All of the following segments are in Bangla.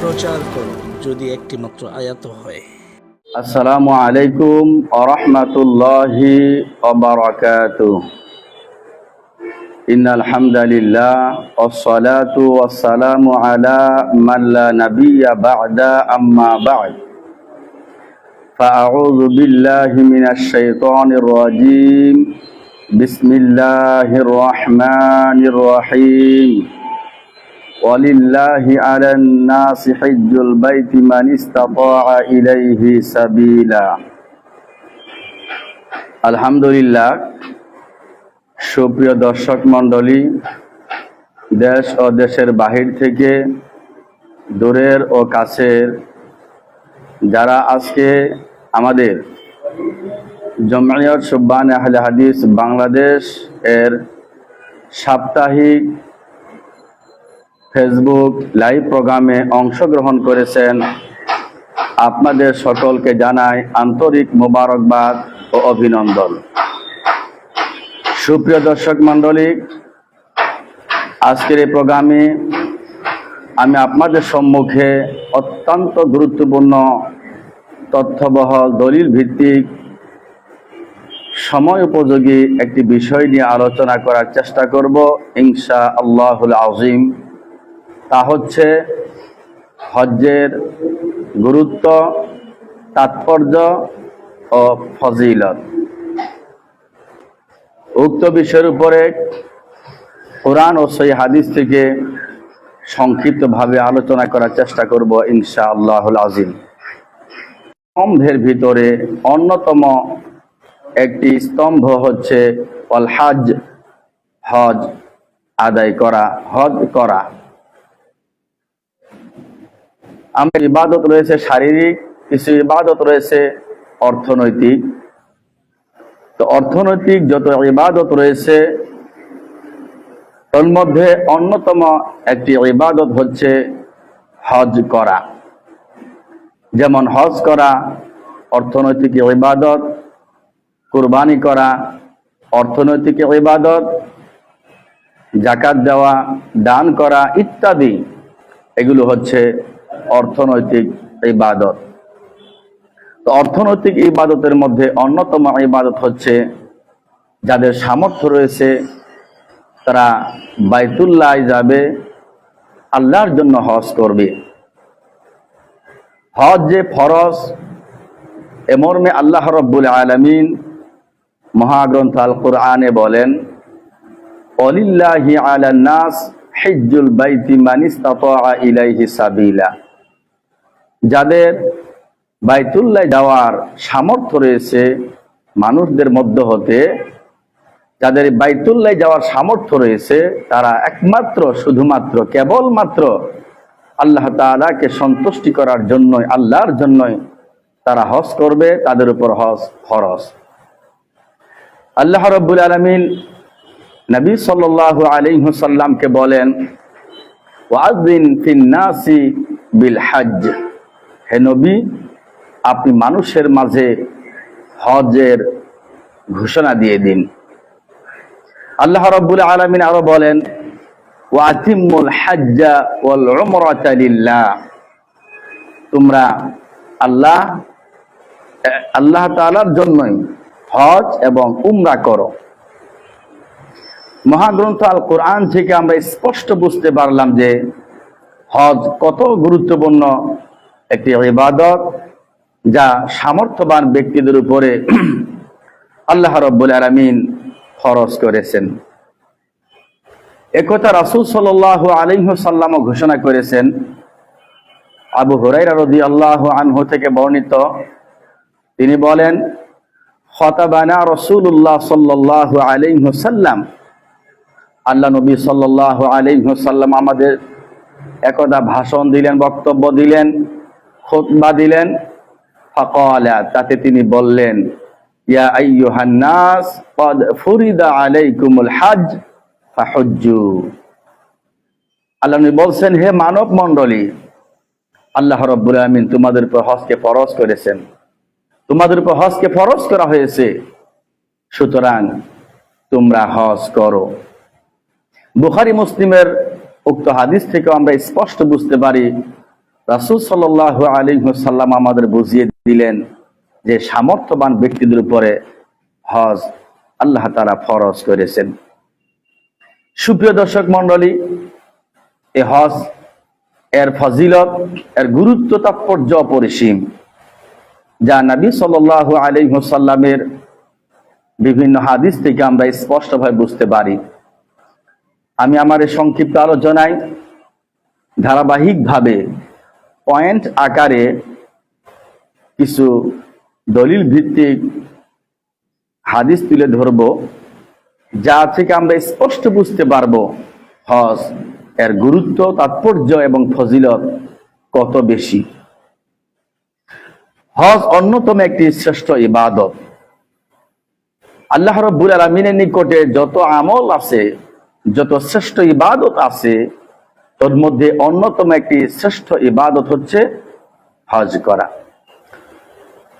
প্রচার করো, যদি একটি মাত্র আয়াত হয়। আসসালামু আলাইকুম ওয়া রাহমাতুল্লাহি ওয়া বারাকাতুহু। ইন্নাল হামদালিল্লাহ ওয়াসসালাতু ওয়াসসালামু আলা মান লা নাবিয়্যা বা'দা আম্মা বা'দ। ফাআউযু বিল্লাহি মিনাশ শাইতানির রাজীম। বিসমিল্লাহির রাহমানির রহিম। ওয়ালিল্লাহি আলান নাসি হিজ্জুল বাইতি মান ইসতাতাআ ইলাইহি সাবিলা। আলহামদুলিল্লাহ, সুপ্রিয় দর্শক মণ্ডলী, দেশ ও দেশের বাহির থেকে দূরের ও কাছের যারা আজকে আমাদের জমিয়ত শুব্বান আহলে হাদিস বাংলাদেশ এর সাপ্তাহিক ফেসবুক লাইভ প্রোগ্রামে অংশগ্রহণ করেছেন, আপনাদের সকলকে জানাই আন্তরিক মোবারকবাদ ও অভিনন্দন। সুপ্রিয় দর্শক মণ্ডলী, আজকের এই প্রোগ্রামে আমি আপনাদের সম্মুখে অত্যন্ত গুরুত্বপূর্ণ তথ্যবহল দলিল ভিত্তিক সময় উপযোগী একটি বিষয় নিয়ে আলোচনা করার চেষ্টা করব ইনশাআল্লাহুল আযীম। তা হচ্ছে হজ্জের গুরুত্ব, তাৎপর্য ও ফজিলত। উক্ত বিষয়ের উপরে কোরআন ও সহিহ হাদিস থেকে সংক্ষিপ্তভাবে আলোচনা করার চেষ্টা করব ইনশাআল্লাহুল আযীম। স্তম্ভের ভিতরে অন্যতম একটি স্তম্ভ হচ্ছে ওয়াল হজ, হজ আদায় করা, হজ করা। আমাদের ইবাদত রয়েছে শারীরিক, কিছু ইবাদত রয়েছে অর্থনৈতিক। তো অর্থনৈতিক যত ইবাদত রয়েছে তার মধ্যে অন্যতম একটি ইবাদত হচ্ছে হজ করা। যেমন হজ করা অর্থনৈতিক ইবাদত, কুরবানি করা অর্থনৈতিক ইবাদত, যাকাত দেওয়া, দান করা ইত্যাদি, এগুলো হচ্ছে অর্থনৈতিক ইবাদত। তো অর্থনৈতিক ইবাদতের মধ্যে অন্যতম ইবাদত হচ্ছে যাদের সামর্থ্য রয়েছে তারা বাইতুল্লাহ যাবে, আল্লাহর জন্য হজ করবে। হজ যে ফরজ, এ মর্মে আল্লাহ রাব্বুল আলামিন মহাগ্রন্থ আল কুরআনে বলেন, ওয়ালিল্লাহি আলান নাস হিজ্জুল বাইতি মান ইসতাতাআ ইলাইহি সাবিলা। যাদের বাইতুল্লাহ যাওয়ার সামর্থ্য রয়েছে মানুষদের মধ্য হতে, যাদের বাইতুল্লাহ যাওয়ার সামর্থ্য রয়েছে তারা একমাত্র শুধুমাত্র কেবলমাত্র আল্লাহ তাআলাকে সন্তুষ্টি করার জন্যই, আল্লাহর জন্যই তারা হজ করবে। তাদের উপর হজ ফরজ। আল্লাহ রাব্বুল আলামিন নবী সাল্লাল্লাহু আলাইহি ওয়াসাল্লামকে বলেন, ওয়াযিন ফিন নাসি বিল হজ। হে নবী, আপনি মানুষের মাঝে হজের ঘোষণা দিয়ে দিন। আল্লাহ রাব্বুল আলামিন আরো বলেন, ওয়াতিমুল হজ্জা ওয়াল উমরাতা লিল্লাহ। তোমরা আল্লাহ তাআলার জন্যই হজ এবং উমরা করো। মহাগ্রন্থ আল কোরআন থেকে আমরা স্পষ্ট বুঝতে পারলাম যে হজ কত গুরুত্বপূর্ণ একটি ইবাদত, যা সামর্থ্যবান ব্যক্তিদের উপরে আল্লাহ রাব্বুল আলামিন ফরজ করেছেন। একথা রাসূল সাল্লাল্লাহু আলাইহি ওয়াসাল্লামও ঘোষণা করেছেন। আবু হুরায়রা রাদিয়াল্লাহু আনহু থেকে বর্ণিত, তিনি বলেন, খতাবানা রাসূলুল্লাহ সাল্লাল্লাহু আলাইহি ওয়াসাল্লাম। আল্লাহ নবী সাল্লাল্লাহু আলাইহি ওয়াসাল্লাম আমাদের একদা ভাষণ দিলেন, বক্তব্য দিলেন, খুতবা দিলেন। ফাকালা, তাতে তিনি বললেন, ইয়া আইয়ুহান নাস ক্বাদ ফুরিদা আলাইকুমুল হজ ফাহুজ্জু। আল্লাহ নবী বলছেন, হে মানব মণ্ডলী, আল্লাহ রাব্বুল আলামিন তোমাদের উপর হজকে ফরজ করেছেন, তোমাদের উপর হজকে ফরজ করা হয়েছে, সুতরাং তোমরা হজ করো। বুখারী মুসলিমের উক্ত হাদিস থেকে আমরা স্পষ্ট বুঝতে পারি রাসূল সাল্লাল্লাহু আলাইহি ওয়াসাল্লাম আমাদের বুঝিয়ে দিলেন যে সামর্থ্যবান ব্যক্তিদের উপরে হজ আল্লাহ তাআলা ফরজ করেছেন। সুপ্রিয় দর্শক মণ্ডলী, এই হজ এর ফজিলত, এর গুরুত্ব, তাৎপর্য অপরিসীম, যা নবী সাল্লাল্লাহু আলাইহি ওয়াসাল্লামের বিভিন্ন হাদিস থেকে আমরা স্পষ্টভাবে বুঝতে পারি। আমি আমার এই সংক্ষিপ্ত আলোচনায় ধারাবাহিকভাবে পয়েন্ট আকারে কিছু দলিল ভিত্তিক হাদিস তুলে ধরব, যা থেকে আমরা স্পষ্ট বুঝতে পারবো হজ এর গুরুত্ব, তাৎপর্য এবং ফজিলত কত বেশি। হজ অন্যতম একটি শ্রেষ্ঠ ইবাদত। আল্লাহ রাব্বুল আলামিনের নিকটে যত আমল আছে, যত শ্রেষ্ঠ ইবাদত আছে, তোর মধ্যে অন্যতম একটি শ্রেষ্ঠ ইবাদত হচ্ছে হজ করা।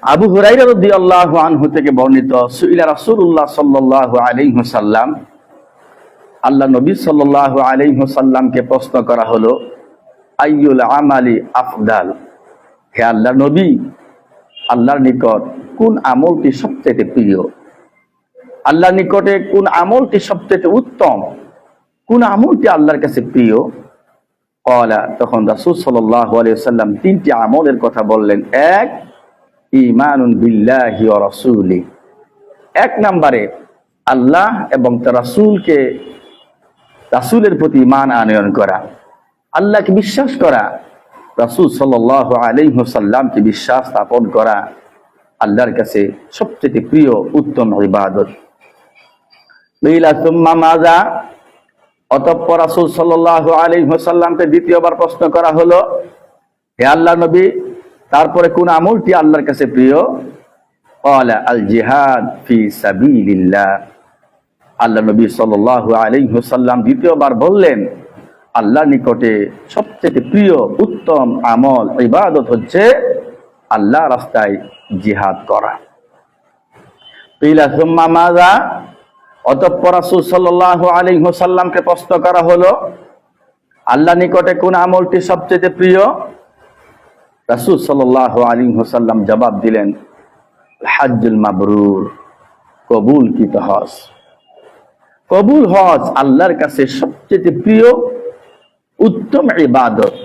আবু হুরায়রা রাদিয়াল্লাহু আনহু থেকে বর্ণিত, সুইলা রাসূলুল্লাহ সাল্লাল্লাহু আলাইহি ওয়াসাল্লাম, আল্লাহ নবী সাল্লাল্লাহু আলাইহি ওয়াসাল্লামকে প্রশ্ন করা হলো, আইয়ুল আমালি আফদাল, হে আল্লাহর নবী, আল্লাহর নিকট কোন আমলটি সবচেয়ে প্রিয়? আল্লাহর নিকটে কোন আমলটি সবচেয়ে উত্তম? কোন আমলটি আল্লাহর কাছে প্রিয়? ক্বালা, তখন রাসূল সাল্লাল্লাহু আলাইহি ওয়াসাল্লাম তিনটি আমলের কথা বললেন। এক, ঈমানুন বিল্লাহি ওয়া রাসূলি, এক নম্বরে আল্লাহ এবং তার রাসূলকে, রাসূলের প্রতি ঈমান আনয়ন করা, আল্লাহকে বিশ্বাস করা, রাসূল সাল্লাল্লাহু আলাইহি ওয়াসাল্লামকে বিশ্বাস স্থাপন করা আল্লাহর কাছে সবচেয়ে প্রিয় উত্তম ইবাদত। লিলা সুম্মা মাযা, অতঃপর রাসূল সাল্লাল্লাহু আলাইহি ওয়াসাল্লামকে দ্বিতীয়বার প্রশ্ন করা হলো, হে আল্লাহর নবী, তারপরে কোন আমলটি আল্লাহর কাছে প্রিয়? ক্বালা আল জিহাদ ফি সাবিলিল্লাহ, আল্লাহ নবী সাল্লাল্লাহু আলাইহি ওয়াসাল্লাম দ্বিতীয়বার বললেন, আল্লাহর নিকটে সবচেয়ে প্রিয় উত্তম আমল, ইবাদত হচ্ছে আল্লাহর রাস্তায় জিহাদ করা। কিলা সুম্মা মাযা, অতঃপর রাসূল সাল্লাল্লাহু আলাইহি ওয়াসাল্লামকে প্রশ্ন করা হলো, আল্লাহর নিকটে কোন আমলটি সবচেয়ে প্রিয়? রাসূল সাল্লাল্লাহু আলাইহি ওয়াসাল্লাম জবাব দিলেন, হজ্জুল মাবরুর, কবুলকৃত হজ। কবুল হজ আল্লাহর কাছে সবচেয়ে প্রিয় উত্তম ইবাদত।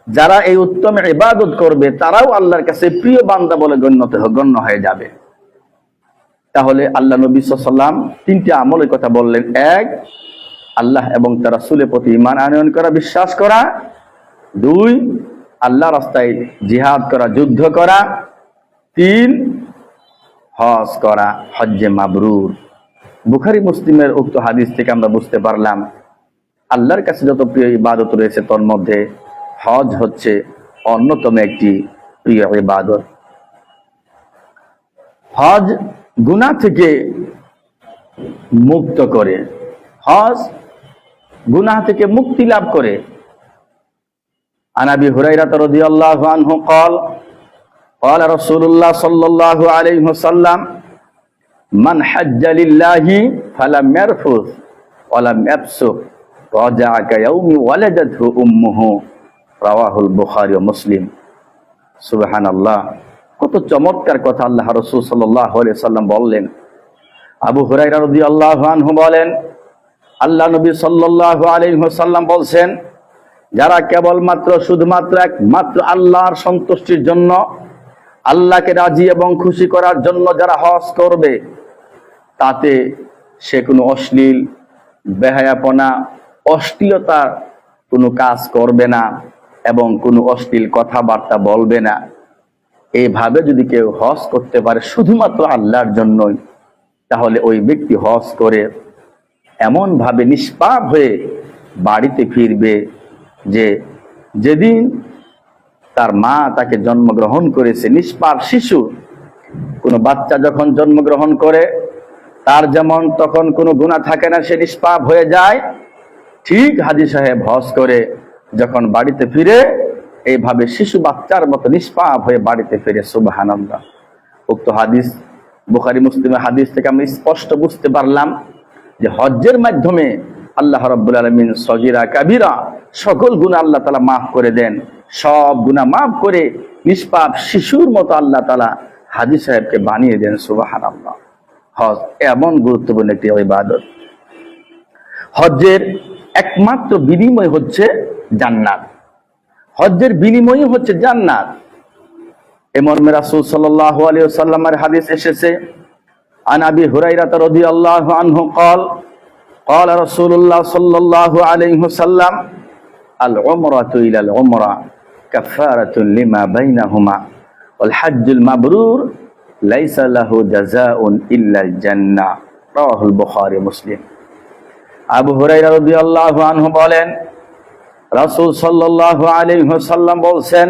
যারা এই উত্তম ইবাদত করবে তারাও আল্লাহর কাছে প্রিয় বান্দা বলে গণ্য হয়ে যাবে। তাহলে আল্লাহ নবী সাল্লাল্লাহু আলাইহি ওয়াসাল্লাম তিনটি আমলের কথা বললেন। এক, আল্লাহ এবং তার রাসূলের প্রতি ঈমান আনয়ন করা, বিশ্বাস করা। দুই, আল্লাহ রাস্তায় জিহাদ করা, যুদ্ধ করা। তিন, হজ করা, হজ্জে মাবরুর। বুখারী মুসলিমের উক্ত হাদিস থেকে আমরা বুঝতে পারলাম আল্লাহর কাছে যত প্রিয় ইবাদত রয়েছে তার মধ্যে হজ হচ্ছে অন্যতম একটি প্রিয় ইবাদত। হজ গুনাহ থেকে মুক্ত করে, হজ গুনাহ থেকে মুক্তি লাভ করে। আন আবি হুরায়রা রাদিয়াল্লাহু আনহু قال قال رسول الله صلى الله عليه وسلم من حج لله فلم يرفث ولم يفسق رجع كيوم ولدته امه رواه البخاري ومسلم। সুবহানাল্লাহ, কত চমৎকার কথা আল্লাহ রাসূল সাল্লাল্লাহু আলাইহি ওয়াসাল্লাম বললেন। আবু হুরায়রা রাদিয়াল্লাহু আনহু বলেন, আল্লাহ নবী সাল্লাল্লাহু আলাইহি ওয়াসাল্লাম বলছেন, যারা কেবলমাত্র শুধুমাত্র একমাত্র আল্লাহর সন্তুষ্টির জন্য, আল্লাহকে রাজি এবং খুশি করার জন্য যারা হজ করবে, তাতে সে কোনো অশ্লীল, বেহায়াপনা, অশ্লীলতা কোনো কাজ করবে না এবং কোনো অশ্লীল কথাবার্তা বলবে না। এইভাবে যদি কেউ হজ করতে পারে শুধুমাত্র আল্লাহর জন্যই, তাহলে ওই ব্যক্তি হজ করে এমন ভাবে নিষ্পাপ হয়ে বাড়িতে ফিরবে যে যেদিন তার মা তাকে জন্মগ্রহণ করেছে। নিষ্পাপ শিশু, কোনো বাচ্চা যখন জন্মগ্রহণ করে তার যেমন তখন কোনো গুনাহ থাকে না, সে নিষ্পাপ হয়ে যায়, ঠিক হাজী সাহেব হজ করে যখন বাড়িতে ফিরে এইভাবে শিশু বাচ্চার মতো নিষ্পাপ হয়ে বাড়িতে ফিরে। সুবহানাল্লাহ। উক্ত হাদিস বুখারী মুসলিমের হাদিস থেকে আমি স্পষ্ট বুঝতে পারলাম যে হজ্জের মাধ্যমে আল্লাহ রাব্বুল আলামিন সগীরা কাবীরা সকল গুনাহ আল্লাহ তাআলা মাফ করে দেন। সব গুনাহ মাফ করে নিষ্পাপ শিশুর মতো আল্লাহ তাআলা হাজী সাহেবকে বানিয়ে দেন। সুবহানাল্লাহ। হজ এমন গুরুত্বপূর্ণ একটি ইবাদত। হজ্জের একমাত্র বিনিময় হচ্ছে জান্নাত। হজ্জের বিনিময় হচ্ছে জান্নাত। এ মর্মে রাসূল সাল্লাল্লাহু আলাইহি ওয়াসাল্লামের হাদিস এসেছে, আন আবি হুরায়রা রাদিয়াল্লাহু আনহু قال قال رسول الله صلى الله عليه وسلم العمرة إلى العمرة كفارة لما بينهما والحج المبرور ليس له جزاء إلا الجنة رواه البخاري মুসলিম। আবু হুরায়রা রাদিয়াল্লাহু আনহু বলেন, রাসূল সাল্লাল্লাহু আলাইহি ওয়াসাল্লাম বলছেন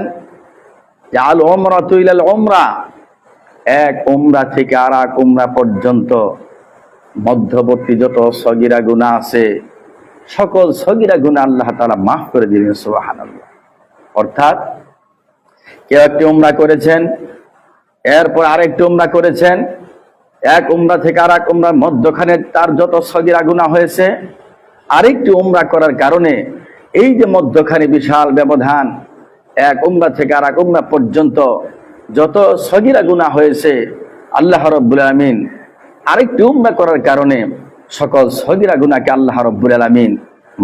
যে আল উমরাতু ইলাল উমরা, এক উমরা থেকে আরেক উমরা পর্যন্ত মধ্যবর্তী যত সগীরা গুনাহ আছে সকল সগীরা গুনাহ আল্লাহ তাআলা মাফ করে দিবেন। সুবহানাল্লাহ। অর্থাৎ কেউ একটি উমরা করেছেন, এরপর আরেকটি উমরা করেছেন, এক উমরা থেকে আরেক উমরার মধ্যখানে তার যত সগীরা গুনাহ হয়েছে, আরেকটি উমরা করার কারণে এই যে মধ্যখানে বিশাল ব্যবধান, এক উমরা থেকে আরেক উমরা পর্যন্ত যত সগীরা গুনাহ হয়েছে, আল্লাহ রাব্বুল আলামিন আরেকটি উমরা করার কারণে সকল সগীরা গুনাহকে আল্লাহ রাব্বুল আলামিন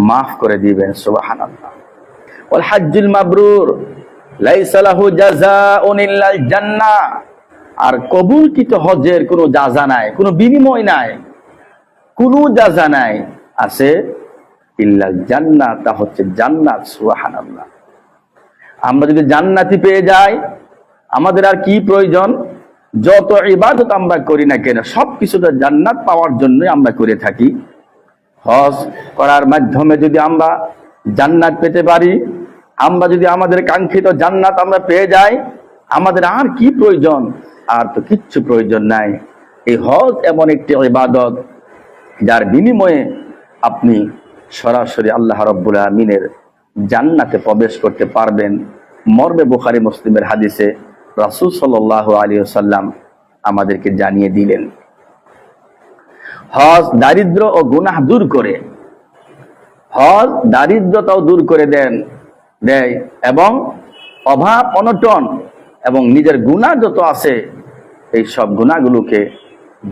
মাফ করে দিবেন। সুবহানাল্লাহ। ওয়াল হাজ্জুল মাবরুর লাইসা লাহু জাযাউন ইল্লাল জান্নাহ, আর কবুলকৃত হজ্জের কোনো জাযা নাই, কোনো বিনিময় নাই, কোনো জাযা নাই, আছে ইল্লাল জান্নাহ, তা হচ্ছে জান্নাত। সুবহানাল্লাহ। আমরা যদি জান্নাতি পেয়ে যাই, আমাদের আর কি প্রয়োজন? যত ইবাদত আমরা করি না কেন সবকিছুটা জান্নাত পাওয়ার জন্য আমরা করে থাকি। হজ করার মাধ্যমে যদি আমরা জান্নাত পেতে পারি, আমরা যদি আমাদের কাঙ্ক্ষিত জান্নাত আমরা পেয়ে যাই, আমাদের আর কি প্রয়োজন? আর তো কিচ্ছু প্রয়োজন নাই। এই হজ এমন একটি ইবাদত যার বিনিময়ে আপনি সরাসরি আল্লাহ রাব্বুল আমিনের জান্নাতে প্রবেশ করতে পারবেন। মর্মে বুখারী মুসলিমের হাদিসে রাসূল সাল্লাল্লাহু আলাইহি ওয়াসাল্লাম আমাদেরকে জানিয়ে দিলেন। হজ দারিদ্র ও গুনাহ দূর করে, হজ দারিদ্রতাও দূর করে দেয় এবং অভাব অনটন এবং নিজের গুনাহ যত আছে এই সব গুনাহগুলোকে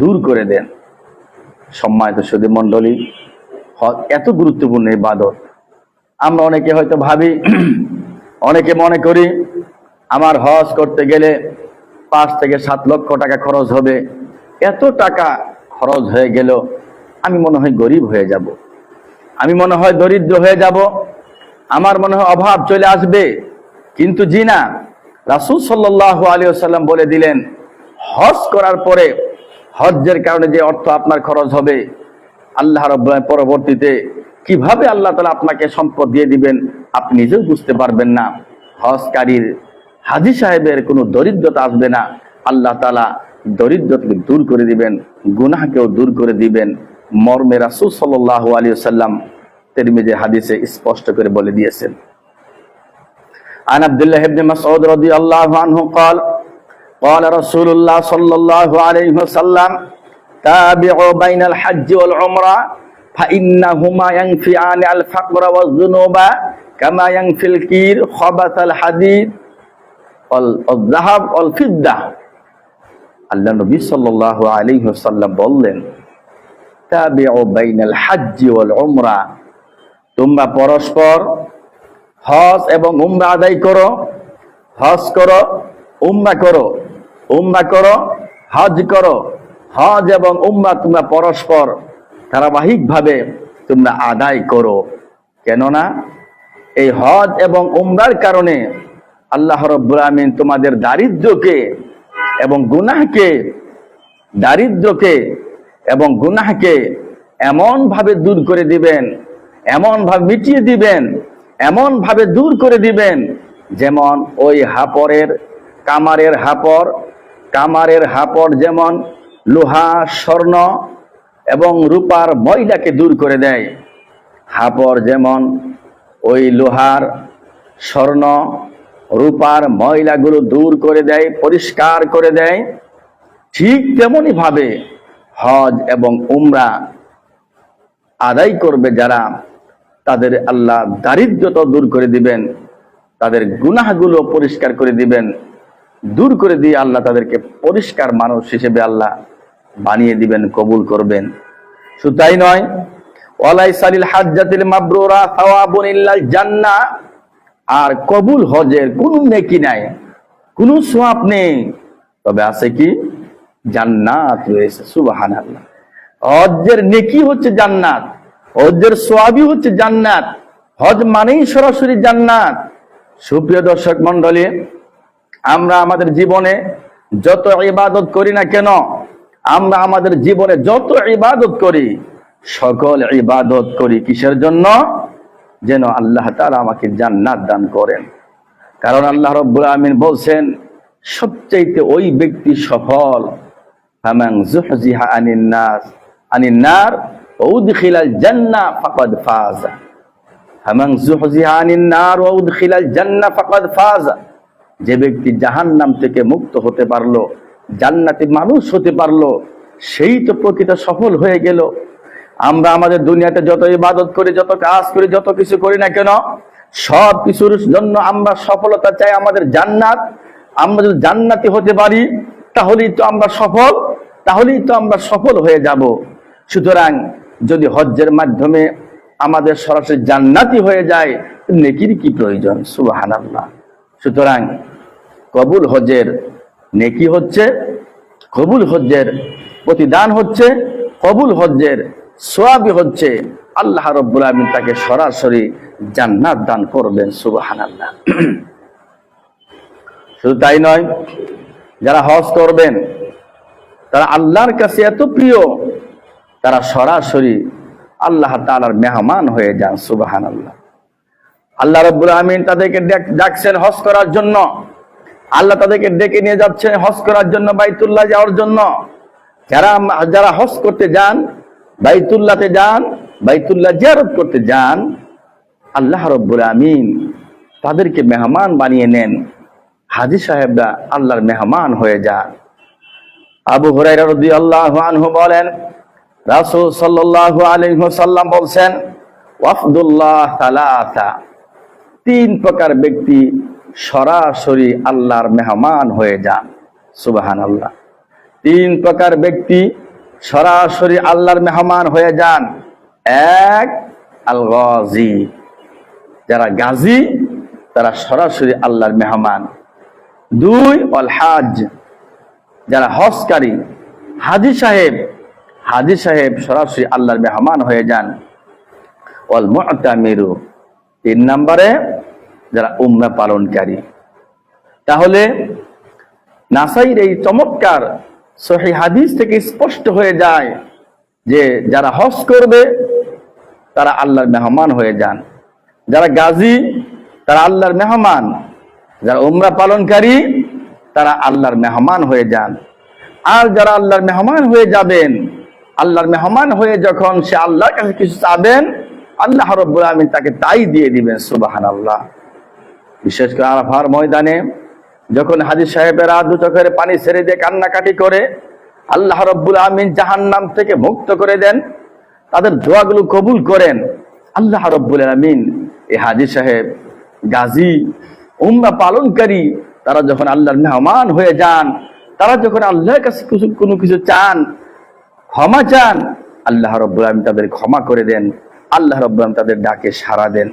দূর করে দেন। সম্মানিত সুধী মণ্ডলী, হজ এত গুরুত্বপূর্ণ ইবাদত। আমরা অনেকে হয়তো ভাবি, অনেকে মনে করি আমার হজ করতে গেলে 5 থেকে 7 লক্ষ টাকা খরচ হবে। এত টাকা খরচ হয়ে গেল, আমি মনে হয় গরিব হয়ে যাব, আমি মনে হয় দরিদ্র হয়ে যাব, আমার মনে হয় অভাব চলে আসবে। কিন্তু জি না, রাসূল সাল্লাল্লাহু আলাইহি ওয়াসাল্লাম বলে দিলেন, হজ করার পরে হজ্জের কারণে যে অর্থ আপনার খরচ হবে, আল্লাহ রাব্বুল আলামিন পরবর্তীতে কিভাবে আল্লাহ তাআলা আপনাকে সম্পদ দিয়ে দিবেন আপনি নিজেও বুঝতে পারবেন না। হজকারীর হাজী সাহেবের কোনো দরিদ্রতা আসবে না, আল্লাহ তাআলা দরিদ্রতাকে দূর করে দিবেন, গুনাহকেও দূর করে দিবেন। মর্মে রাসূল সাল্লাল্লাহু আলাইহি ওয়াসাল্লাম তিরমিজি হাদিসে স্পষ্ট করে বলে দিয়েছেন। আন আব্দুল্লাহ ইবনে মাসউদ রাদিয়াল্লাহু আনহু قال قال رسول الله صلى الله عليه وسلم تابعوا بين الحج والعمرة فإنهما ينفعان الفقر والذنوب كما ينفي الكير خبث الحديد والذهب والفضة। আল্লাহ নবী সাল্লাল্লাহু আলাইহি ওয়াসাল্লাম বললেন, তাবিউ বাইনাল হজ্জ ওয়াল উমরা, তোমরা পরস্পর হজ এবং উমরা আদায় করো, হজ করো, উমরা করো, উমরা করো, হজ করো। হজ এবং উমরা তোমরা পরস্পর ধারাবাহিকভাবে তোমরা আদায় করো। কেননা এই হজ এবং উমরার কারণে আল্লাহ রাব্বুল আমিন তোমাদের দারিদ্রকে এবং গুনাহকে, দারিদ্রকে এবং গুনাহকে এমন ভাবে দূর করে দিবেন, এমন ভাবে মিটিয়ে দিবেন, এমন ভাবে দূর করে দিবেন যেমন ওই হাপরের কামারের হাপড় যেমন লোহা, স্বর্ণ এবং রূপার ময়লাকে দূর করে দেয়, হাপড় যেমন ওই লোহার, স্বর্ণ, রূপার ময়লাগুলো দূর করে দেয়, পরিষ্কার করে দেয়, ঠিক তেমনি ভাবে হজ এবং উমরা আদায় করবে যারা, তাদের আল্লাহ দারিদ্রতা দূর করে দিবেন, তাদের গুনাহগুলো পরিষ্কার করে দিবেন, দূর করে দিয়ে আল্লাহ তাদেরকে পরিষ্কার মানুষ হিসেবে আল্লাহ বানিয়ে দিবেন, কবুল করবেন। শুধু তাই নয়, ওয়ালাইসা লিল হাজ্জাতিল মাবরুরা সাওয়াবুন ইল্লাল জান্নাহ, আর কবুল হজের কোনো নেকি নাই, কোনো সওয়াব নেই, তবে আছে কি? জান্নাত রয়েছে। সুবহানাল্লাহ। হজের নেকি হচ্ছে জান্নাত, হজের সওয়াবই হচ্ছে জান্নাত। হজ মানেই সরাসরি জান্নাত। সুপ্রিয় দর্শক মণ্ডলী, আমরা আমাদের জীবনে যত ইবাদত করি না কেন, আমরা আমাদের জীবনে যত ইবাদত করি, সকল ইবাদত করি কিসের জন্য? যেন আল্লাহ তাআলা আমাকে জান্নাত দান করেন। কারণ আল্লাহ রাব্বুল আমিন বলছেন, সবচাইতে ওই ব্যক্তি সফল, ফামান যুহজিহা আনিন নার ওয়া উদখিলাল জান্নাহ ফাকাদ ফাযা। ফামান যুহজিহা আনিন নার ওয়া উদখিলাল জান্নাহ ফাকাদ ফাযা। যে ব্যক্তি জাহান্নাম থেকে মুক্ত হতে পারলো, জান্নাতি মানুষ হতে পারলো, সেই তো প্রকৃত সফল হয়ে গেল। আমরা আমাদের দুনিয়াতে যত ইবাদত করি, যত কাজ করি, যত কিছু করি না কেন, সব কিছুর জন্য আমরা সফলতা চাই, আমাদের জান্নাত। আমরা যদি জান্নাতি হতে পারি, তাহলেই তো আমরা সফল, তাহলেই তো আমরা সফল হয়ে যাব। সুতরাং যদি হজ্জের মাধ্যমে আমাদের সরাসরি জান্নাতি হয়ে যায়, নেকির কি প্রয়োজন? সুবহানাল্লাহ। সুতরাং কবুল হজের নেকি হচ্ছে, কবুল হজ্জের প্রতিদান হচ্ছে, কবুল হজ্জের সওয়াবই হচ্ছে আল্লাহ রাব্বুল আমিন তাকে সরাসরি জান্নাত দান করবেন। সুবহানাল্লাহ। শুধু তাই নয়, যারা হজ করবেন তারা আল্লাহর কাছে এত প্রিয়, তারা সরাসরি আল্লাহ তাআলার মেহমান হয়ে যান। সুবহানাল্লাহ। আল্লাহ রাব্বুল আমিন তাদেরকে ডাকছেন হজ করার জন্য, আল্লাহ তাদেরকে ডেকে নিয়ে যাচ্ছেন হজ করার জন্য, বাইতুল্লাহ যাওয়ার জন্য। যারা হজ করতে যান, বাইতুল্লাহতে যান, বাইতুল্লাহ জিয়ারত করতে যান, আল্লাহ রাব্বুল আমিন তাদেরকে মেহমান বানিয়ে নেন। হাজী সাহেবরা আল্লাহর মেহমান হয়ে যান। আবু হুরায়রা রাদিয়াল্লাহু আনহু বলেন, রাসূল সাল্লাল্লাহু আলাইহি ওয়াসাল্লাম বলছেন, ওয়াফদুল্লাহ সালাসা, তিন প্রকার ব্যক্তি সরাসরি আল্লাহর মেহমান হয়ে যান। সুবহানাল্লাহ। তিন প্রকার ব্যক্তি সরাসরি আল্লাহর মেহমান হয়ে যান। এক, আল গাজী, যারা গাজী তারা সরাসরি আল্লাহর মেহমান। দুই, আল হাজ, যারা হজকারী, হাজী সাহেব সরাসরি আল্লাহর মেহমান হয়ে যান। ওয়াল মুতামিরু, তিন নম্বরে যারা উমরা পালনকারী। তাহলে নাসাইর এই চমৎকার সহিহ হাদিস থেকে স্পষ্ট হয়ে যায় যে যারা হজ করবে তারা আল্লাহর মেহমান হয়ে যান, যারা গাজী তারা আল্লাহর মেহমান, যারা উমরা পালনকারী তারা আল্লাহর মেহমান হয়ে যান। আর যারা আল্লাহর মেহমান হয়ে যাবেন, আল্লাহর মেহমান হয়ে যখন সে আল্লাহর কাছে কিছু চাবেন, আল্লাহ রাব্বুল আমিন তাকে তাই দিয়ে দিবেন। সুবহানাল্লাহ। বিশেষ করে আরাফার ময়দানে যখন হাজী সাহেবেরা দু চোখের পানি ছেড়ে দিয়ে কান্নাকাটি করে আল্লাহ রাব্বুল আমিন জাহান্নাম থেকে মুক্ত করে দেন, তাদের দোয়াগুলো কবুল করেন, আল্লাহ রাব্বুল আমিন এই হাজী সাহেব, গাজী, উমরা পালনকারী তারা যখন আল্লাহর মেহমান হয়ে যান, তারা যখন আল্লাহর কাছে কোনো কিছু চান, ক্ষমা চান, আল্লাহ রাব্বুল আমিন তাদের ক্ষমা করে দেন, আল্লাহ রাব্বুল আমিন তাদের ডাকে সাড়া দেন।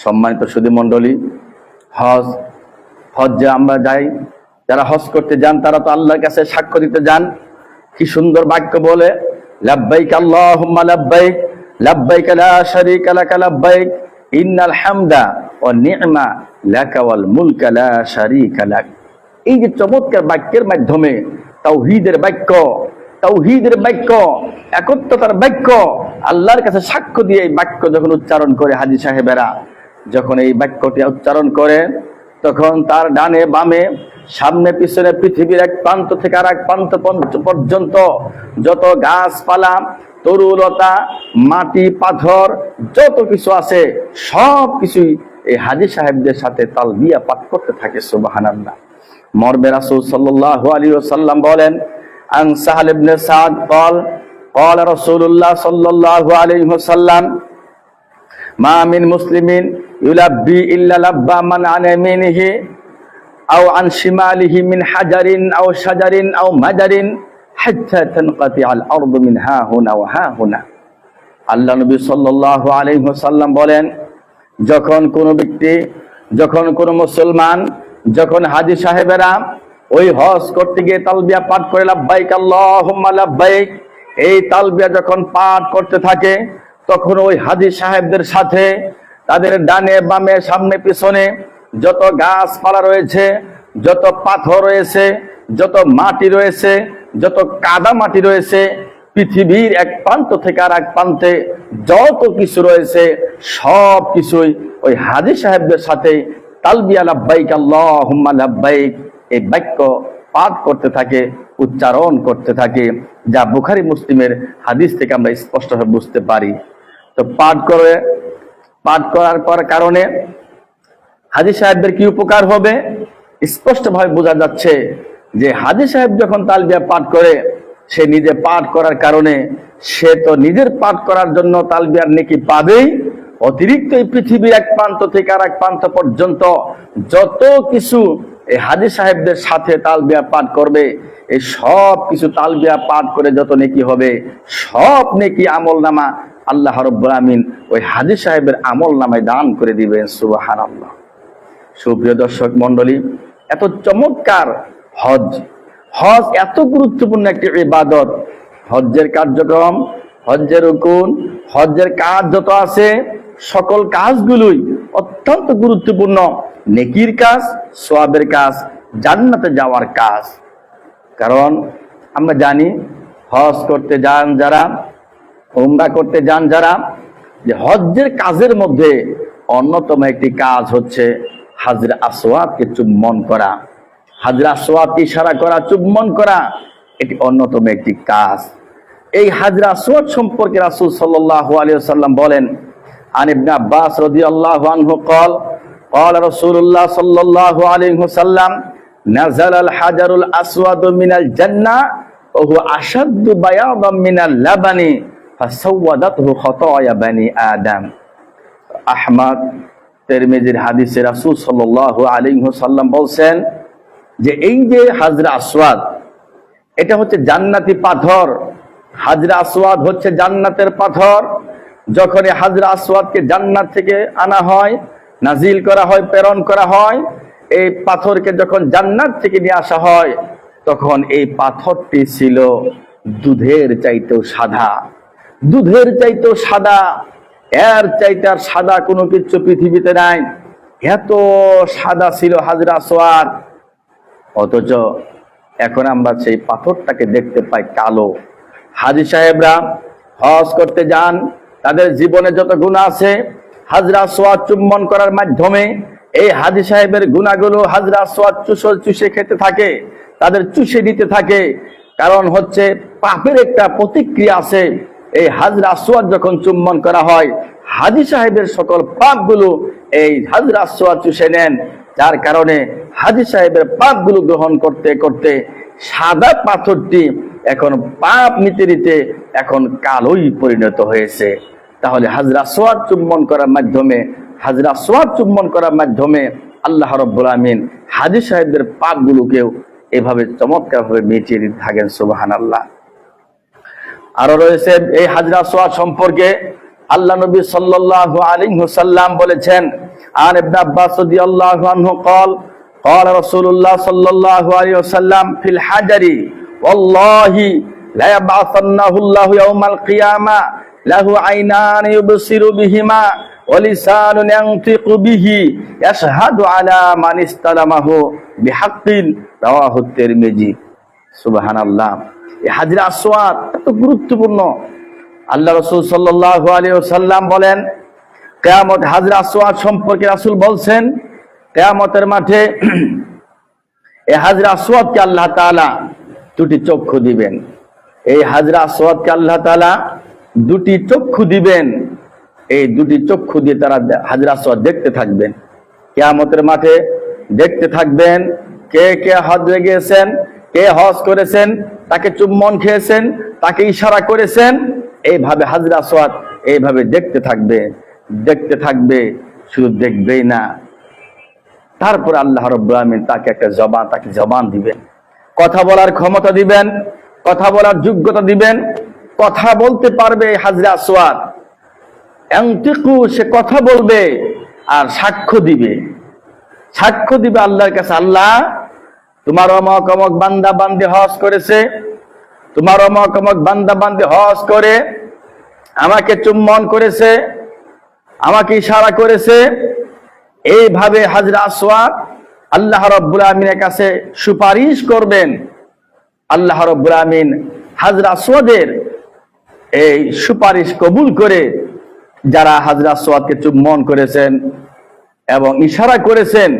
সম্মানিত সুধী মণ্ডলী, হজ্জে আমরা যাই, যারা হজ করতে যান তারা তো আল্লাহর কাছে সাক্ষ্য দিতে যান। কি সুন্দর বাক্য বলে, লাব্বাইক আল্লাহুম্মা লাব্বাইক, লাব্বাইক লা শারীকা লাকা লাব্বাইক, ইন্নাল হামদা ওয়া নি'মা লাকা ওয়াল মুলকা লা শারীকা লাক। এই যে চমৎকার বাক্যের মাধ্যমে তাওহীদের বাক্য, একত্বতার বাক্য, আল্লাহর কাছে সাক্ষ্য দিয়ে এই বাক্য যখন উচ্চারণ করে হাজী সাহেবেরা, যখন এই বাক্যটি উচ্চারণ করে, তখন তার ডানে বামে সামনে পিছনে পৃথিবীর এক প্রান্ত থেকে আর এক প্রান্ত পর্যন্ত যত গাছপালা, তরুলতা, মাটি, পাথর যত কিছু আছে সব কিছুই এই হাজী সাহেবদের সাথে তালবিয়া পাঠ করতে থাকে। সুবহানাল্লাহ। মরবে রাসূল সাল্লাল্লাহু আলাইহি ওয়াসাল্লাম বলেন, আন সাহাল ইবনে সাদ قال قال رسول الله صلى الله عليه وسلم ما من مسلم يلبي إلا لبى من عن يمينه أو عن شماله من حجر أو شجر أو مدر حتى تنقطع الأرض من ها هنا وها هنا আল্লাহ নবী সাল্লাল্লাহু আলাইহি ওয়াসাল্লাম বলেন, যখন কোনো ব্যক্তি, যখন কোনো মুসলমান, যখন হাজী সাহেবেরা ওই হজ করতে গিয়ে তালবিয়া পাঠ করে লাব্বাইক আল্লাহুম্মা লাব্বাইক, এই তালবিয়া যখন পাঠ করতে থাকে, তখন ওই হাজী সাহেবদের সাথে তাদের ডানে বামে সামনে পিছনে যত গাছপালা রয়েছে, যত পাথর রয়েছে, যত মাটি রয়েছে, যত কাদা মাটি রয়েছে, পৃথিবীর এক প্রান্ত থেকে আর এক প্রান্তে যত কিছু রয়েছে সব কিছুই ওই হাজী সাহেবদের সাথে তালবিয়া লাব্বাইক আল্লাহুম্মা লাব্বাইক এই বাক্য পাঠ করতে থাকে, উচ্চারণ করতে থাকে, যা বুখারী মুসলিমের হাদিস থেকে আমরা স্পষ্টভাবে বুঝতে পারি। তো পাঠ করার কারণে হাজী সাহেবদের কি উপকার হবে স্পষ্টভাবে বোঝা যাচ্ছে যে হাজী সাহেব যখন তালবিয়া পাঠ করে, সে নিজে পাঠ করার কারণে সে তো নিজের পাঠ করার জন্য তালবিয়ার নেকি পাবেই, অতিরিক্ত এই পৃথিবীর এক প্রান্ত থেকে আর এক প্রান্ত পর্যন্ত যত কিছু এই হাজী সাহেবদের সাথে তালবিয়া পাঠ করবে, এই সব কিছু তালবিয়া পাঠ করে যত নেকি হবে, সব নেকি আমল নামা আল্লাহ রাব্বুল আমিন ওই হাজী সাহেবের আমল নামায় দান করে দিবেন। সুবহানাল্লাহ। সুপ্রিয় দর্শক মন্ডলী, এত চমৎকার হজ এত গুরুত্বপূর্ণ একটি ইবাদত। হজ্জের কার্যক্রম, হজ্জের রুকুন, হজ্জের কাজ যত আছে, সকল কাজগুলোই অত্যন্ত গুরুত্বপূর্ণ। নেকির কাজ, সওয়াবের কাজ, জান্নাতে যাওয়ার কাজ। কারণ আমরা জানি হজ করতে যান যারা, উমরা করতে যান যারা, যে হজ্জের কাজের মধ্যে অন্যতম একটি কাজ হচ্ছে হাজরে আসওয়াদকে চুম্বন করা। হাজরে আসওয়াদকে ইশারা করা, চুম্বন করা, এটি অন্যতম একটি কাজ। এই হাজরে আসওয়াদ সম্পর্কে রাসূল সাল্লাল্লাহু আলাইহি ওয়াসাল্লাম বলেন, আন ইবনে আব্বাস রাদিয়াল্লাহু আনহু قال قال رسول الله صلى الله عليه وسلم نزل الحجر الأسود من الجنة وهو أشد بياضا من اللبن فسودته خطايا بني آدم। আহমদ তিরমিজির হাদিসে রাসূল সাল্লাল্লাহু আলাইহি ওয়াসাল্লাম বলেন যে এই যে হাজরে আসওয়াদ, এটা হচ্ছে জান্নাতি পাথর। হাজরে আসওয়াদ হচ্ছে জান্নাতের পাথর। যখন এই হাজরে আসওয়াদকে জান্নাত থেকে আনা হয়, নাজিল করা হয়, প্রেরণ করা হয়, এই পাথরকে যখন জান্নাত থেকে নিয়ে আসা হয়, তখন এই পাথরটি ছিল দুধের চাইতেও সাদা। দুধের চাইতেও সাদা, এর চাইতে আর সাদা কোনো কিছু পৃথিবীতে নাই। এত সাদা ছিল হাজরে আসওয়াদ। অথচ এখন আমরা সেই পাথরটাকে দেখতে পাই কালো। হাজী সাহেবরা হজ করতে যান, তাদের জীবনে যত গুনাহ আছে, হাজরে আসওয়াদ চুম্বন করার মাধ্যমে এই হাজী সাহেবের গুনাহগুলো হাজরে আসওয়াদ চুষে খেতে থাকে, তাদের চুষে দিতে থাকে। কারণ হচ্ছে পাপের একটা প্রতিক্রিয়া আছে। এই হাজরে আসওয়াদ যখন চুম্বন করা হয়, হাজী সাহেবের সকল পাপগুলো এই হাজরে আসওয়াদ চুষে নেন, যার কারণে হাজী সাহেবের পাপগুলো গ্রহণ করতে করতে সাদা পাথরটি এখন পাপ নিতে নিতে এখন কালোই পরিণত হয়েছে। তাহলে হাজরে আসওয়াদ চুম্বন করার মাধ্যমে, হাজরে আসওয়াদ চুম্বন করার মাধ্যমে আল্লাহ রাব্বুল আমিন হাজী সাহেবদের পাপগুলোকেও এভাবে চমৎকারভাবে মিটিয়ে দিতে থাকেন। সুবহানাল্লাহ। আরো রয়েছে এই হাজরে আসওয়াদ সম্পর্কে আল্লাহ নবী সাল্লাল্লাহু আলাইহি ওয়াসাল্লাম বলেছেন, আন ইবনে আব্বাস রাদিয়াল্লাহু আনহু قال قال رسول الله صلى الله عليه وسلم في الحجر والله لا يبعثنه الله يوم القيامة له عينان يبصر بهما ولسان ينطق به يشهد على من استلمه بحق رواه الترمذي। সুবহানাল্লাহ। এই হাজরে আসওয়াদ এত গুরুত্বপূর্ণ। আল্লাহ রাসূল সাল্লাল্লাহু আলাইহি ওয়াসাল্লাম বলেন, কিয়ামত হাজরে আসওয়াদ সম্পর্কে রাসূল বলছেন, কিয়ামতের মাঠে এই হাজরে আসওয়াদকে আল্লাহ তাআলা দুটি চক্ষু দিবেন। এই হাজরে আসওয়াদকে আল্লাহ তাআলা দুটি চক্ষু দিবেন। এই দুটি চক্ষু দিয়ে তারা হাজরে আসওয়াদ দেখতে থাকবেন। কিয়ামতের মাঠে দেখতে থাকবেন কে কে হজে গিয়েছেন, কে হজ করেছেন, তাকে চুম্বন খেয়েছেন, তাকে ইশারা করেছেন, এইভাবে হাজরে আসওয়াদ এইভাবে দেখতে থাকবে, শুধু দেখবেই না, তারপর আল্লাহ রাব্বুল আমিন তাকে জবান দিবেন, কথা বলার ক্ষমতা দিবেন, কথা বলার যোগ্যতা দিবেন, কথা বলতে পারবে হাজরে আসওয়াদ। ইয়ানতিকু, সে কথা বলবে আর সাক্ষ্য দিবে আল্লাহর কাছে, আল্লাহ তোমার অমক অমক বান্দা বান্দি হজ করেছে, তোমার অমক অমক বান্দা বান্দি হজ করে আমাকে চুম্বন করেছে, আমাকে ইশারা করেছে। এইভাবে হাজরে আসওয়াদ আল্লাহ রাব্বুল আমিনের কাছে সুপারিশ করবেন। আল্লাহ রাব্বুল আমিন হাজরে আসওয়াদের এই সুপারিশ কবুল করে যারা হাজরে আসওয়াদকে চুম্বন করেছেন এবং ইশারা করেছেন,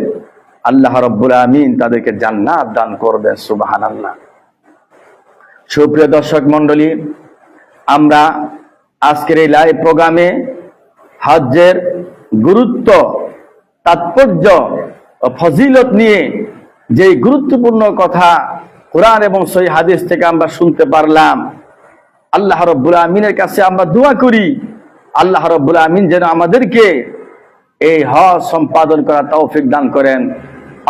আল্লাহ রাব্বুল আমিন তাদেরকে জান্নাত দান করবেন। সুবহানাল্লাহ। সুপ্রিয় দর্শক মণ্ডলী, আমরা আজকের এই লাইভ প্রোগ্রামে হজ্জের গুরুত্ব, তাৎপর্য ও ফজিলত নিয়ে যে গুরুত্বপূর্ণ কথা কোরআন এবং সহিহ হাদিস থেকে আমরা শুনতে পারলাম, আল্লাহ রাব্বুল আমিনের কাছে আমরা দোয়া করি আল্লাহ রাব্বুল আমিন যেন আমাদেরকে এই হজ সম্পাদন করার তৌফিক দান করেন।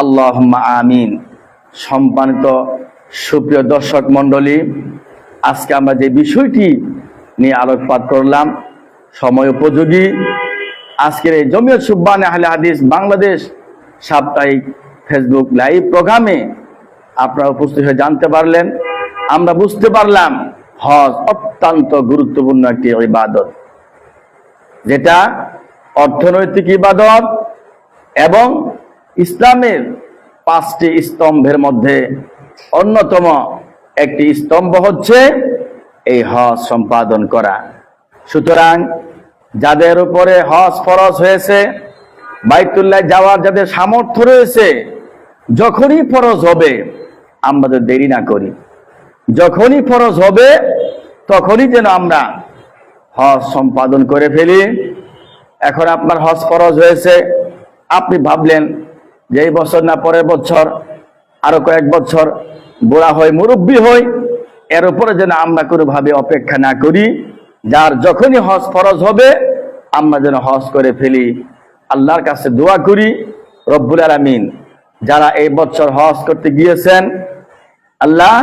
আল্লাহুম্মা আমিন। সম্মানিত সুপ্রিয় দর্শক মণ্ডলী, আজকে আমরা যে বিষয়টি নিয়ে আলোকপাত করলাম সময় উপযোগী। আজকের এই জমিয়ত সুবহানে আহলে হাদিস বাংলাদেশ সাপ্তাহিক ফেসবুক লাইভ প্রোগ্রামে আপনারা উপস্থিত হয়ে জানতে পারলেন, আমরা বুঝতে পারলাম হজ অত্যন্ত গুরুত্বপূর্ণ একটি ইবাদত, যেটা অর্থনৈতিক ইবাদত এবং ইসলামের 5টি স্তম্ভের মধ্যে অন্যতম একটি স্তম্ভ হচ্ছে এই হজ সম্পাদন করা। সুতরাং যাদের উপরে হজ ফরজ হয়েছে, বাইতুল্লাহ যাওয়ার যাদের সামর্থ্য রয়েছে, যখনই ফরজ হবে আমরা দেরি না করি, যখনই ফরজ হবে তখনই যেন আমরা হজ সম্পাদন করে ফেলি। এখন আপনার হজ ফরজ হয়েছে, আপনি ভাবলেন যে এই বছর না পরের বছর, আরো কয়েক বছর বুড়া হই, মুরব্বী হই, এর উপরে যেন আমরা কোনোভাবে অপেক্ষা না করি। যার যখনই হজ ফরজ হবে আমরা যেন হজ করে ফেলি। আল্লাহর কাছে দোয়া করি, রব্বুল আলামিন যারা এই বছর হজ করতে গিয়েছেন, আল্লাহ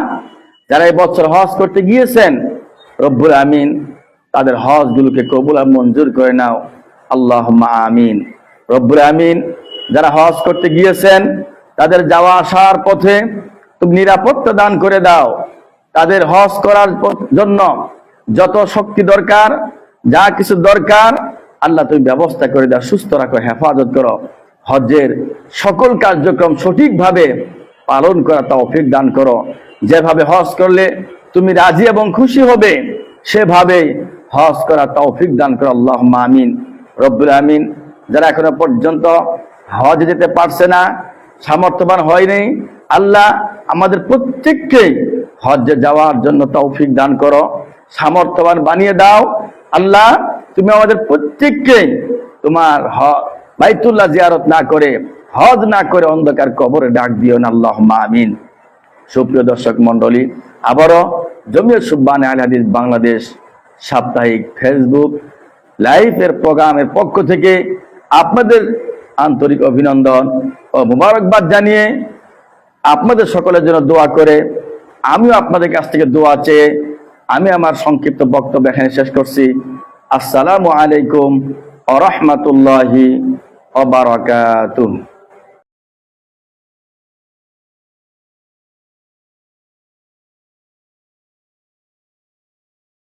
যারা এই বছর হজ করতে গিয়েছেন, রব্বুল আমিন তাদের হজগুলোকে কবুল আর মঞ্জুর করে নাও। আল্লাহুম্মা আমিন। রব্বুল আমিন যারা হজ করতে গিয়েছেন তাদের যাওয়া আসার পথে তুমি নিরাপত্তা দান করে দাও। তাদের হজ করার জন্য যত শক্তি দরকার, যা কিছু দরকার, আল্লাহ তুমি ব্যবস্থা করে দাও, সুস্থ রাখো, হেফাজত করো। হজ্জের সকল কার্যক্রম সঠিকভাবে পালন করা তৌফিক দান করো। যেভাবে হজ করলে তুমি রাজি এবং খুশি হবে, সেভাবে হজ করা তৌফিক দান করো। আল্লাহুম্মা আমিন। রব্বুল আমিন যারা এখনো পর্যন্ত হজ যেতে পারছে না, সামর্থ্যবান হয়নি, আল্লাহ আমাদের প্রত্যেককে হজ্জে যাওয়ার জন্য তৌফিক দান করো, সামর্থ্যবান বানিয়ে দাও। আল্লাহ তুমি আমাদের প্রত্যেককে তোমার বাইতুল্লাহ জিয়ারত না করে, হজ না করে অন্ধকার কবরে ডাক দিও না। আল্লাহুম্মা আমিন। সুপ্রিয় দর্শক মণ্ডলী, আবারও জমিয়ত সুবহানে আহলে হাদিস বাংলাদেশ সাপ্তাহিক ফেসবুক লাইভের প্রোগ্রামের পক্ষ থেকে আপনাদের আন্তরিক অভিনন্দন ও মুবারকবাদ জানিয়ে, আপনাদের সকলের জন্য দোয়া করে, আমিও আপনাদের কাছ থেকে দোয়া চেয়ে আমি আমার সংক্ষিপ্ত বক্তব্য এখানে শেষ করছি। আসসালামু আলাইকুম ওয়া রাহমাতুল্লাহি ওয়া বারাকাতুহু।